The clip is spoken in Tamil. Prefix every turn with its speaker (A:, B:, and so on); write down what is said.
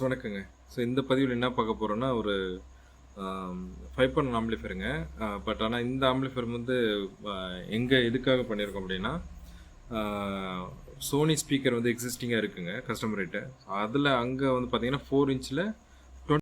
A: வணக்கங்க. ஸோ இந்த பதிவில் என்ன பார்க்க போறோம்னா, ஒரு 5 பன் ஆம்பிளிஃபையருங்க. ஆனா இந்த ஆம்பிளிஃபையர் வந்து அ எங்க எதுக்காக பண்ணியிருக்கோம் அப்படின்னா, ஆ சோனி ஸ்பீக்கர் வந்து எக்ஸிஸ்டிங்கா இருக்குங்க கஸ்டமர்கிட்ட. அதில அங்க வந்து பார்த்தீங்கன்னா 4 இன்ச்ல